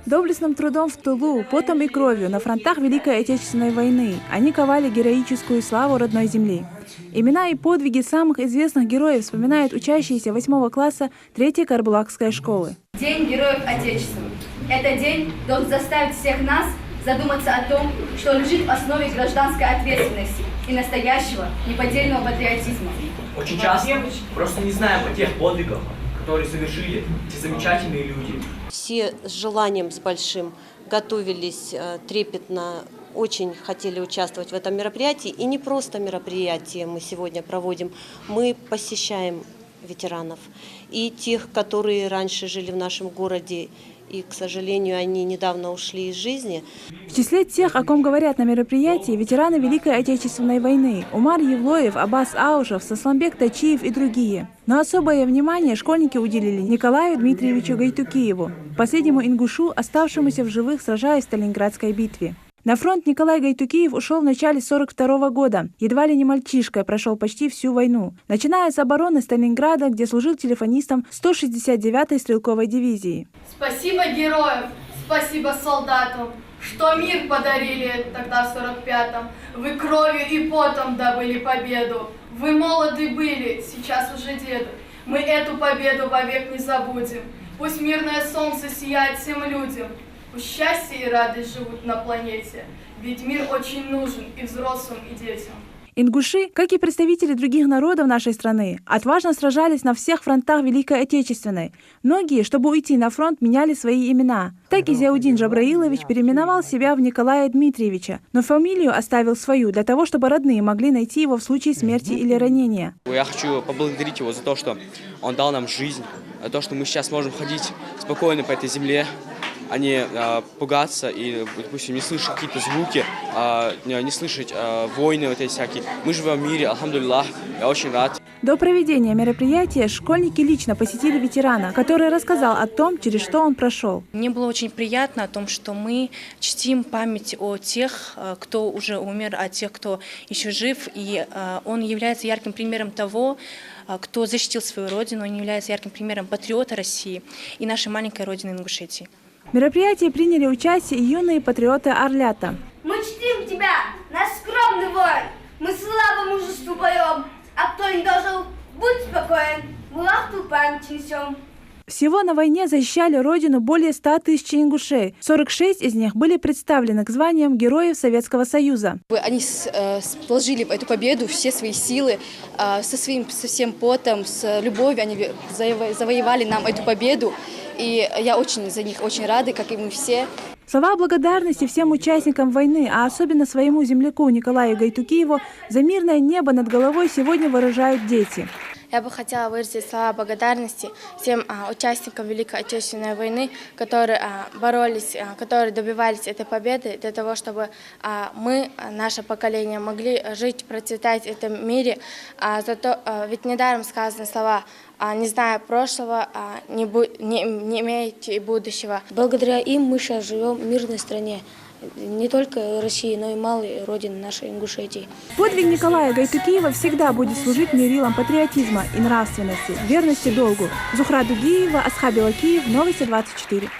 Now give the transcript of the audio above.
Доблестным трудом в тылу, потом и кровью на фронтах Великой Отечественной войны они ковали героическую славу родной земли. Имена и подвиги самых известных героев вспоминают учащиеся 8 класса 3-й Карбулакской школы. День Героев Отечества. Этот день должен заставить всех нас задуматься о том, что лежит в основе гражданской ответственности и настоящего неподдельного патриотизма. Очень часто просто не знаем о тех подвигах, которые совершили эти замечательные люди. Все с желанием, с большим готовились трепетно, очень хотели участвовать в этом мероприятии. И не просто мероприятие мы сегодня проводим, мы посещаем ветеранов. И тех, которые раньше жили в нашем городе, и, к сожалению, они недавно ушли из жизни. В числе тех, о ком говорят на мероприятии, ветераны Великой Отечественной войны: Умар Евлоев, Аббас Аушев, Сасламбек Тачиев и другие. Но особое внимание школьники уделили Николаю Дмитриевичу Гайтукиеву, последнему ингушу, оставшемуся в живых, сражаясь в Сталинградской битве. На фронт Николай Гайтукиев ушел в начале 1942 года. Едва ли не мальчишкой прошел почти всю войну. Начиная с обороны Сталинграда, где служил телефонистом 169-й стрелковой дивизии. Спасибо героям, спасибо солдатам, что мир подарили тогда в 45-м. Вы кровью и потом добыли победу. Вы молоды были, сейчас уже деды. Мы эту победу вовек не забудем. Пусть мирное солнце сияет всем людям. Пусть счастье и радость живут на планете, ведь мир очень нужен и взрослым, и детям. Ингуши, как и представители других народов нашей страны, отважно сражались на всех фронтах Великой Отечественной. Многие, чтобы уйти на фронт, меняли свои имена. Так и Зиаудин Джабраилович переименовал себя в Николая Дмитриевича, но фамилию оставил свою для того, чтобы родные могли найти его в случае смерти или ранения. Я хочу поблагодарить его за то, что он дал нам жизнь, за то, что мы сейчас можем ходить спокойно по этой земле, а не пугаться и, допустим, не слышать какие-то звуки, не слышать войны вот эти всякие. Мы живем в мире, алхамдулиллах, я очень рад. До проведения мероприятия школьники лично посетили ветерана, который рассказал о том, через что он прошел. Мне было очень приятно о том, что мы чтим память о тех, кто уже умер, о тех, кто еще жив, и он является ярким примером того, кто защитил свою родину, он является ярким примером патриота России и нашей маленькой родины Ингушетии. В мероприятии приняли участие и юные патриоты Орлята. Мы чтим тебя, наш скромный воин. Мы славу мужеству поем, а кто не должен, будь спокоен, мы лахту память несем. Всего на войне защищали родину более 100 тысяч ингушей. 46 из них были представлены к званиям Героев Советского Союза. Они сложили в эту победу все свои силы, со всем потом, с любовью они завоевали нам эту победу. И я за них очень рада, как и мы все. Слова благодарности всем участникам войны, а особенно своему земляку Николаю Гайтукиеву, за мирное небо над головой сегодня выражают дети. Я бы хотела выразить слова благодарности всем участникам Великой Отечественной войны, которые боролись, которые добивались этой победы для того, чтобы мы, наше поколение, могли жить, процветать в этом мире. Ведь недаром сказаны слова: не зная прошлого, не имеете и будущего. Благодаря им мы сейчас живем в мирной стране. Не только России, но и малой родины нашей Ингушетии. Подвиг Николая Гайтукиева всегда будет служить мерилом патриотизма и нравственности, верности долгу. Зухра Дугиева, Асхаби Лакиев, Новости 24.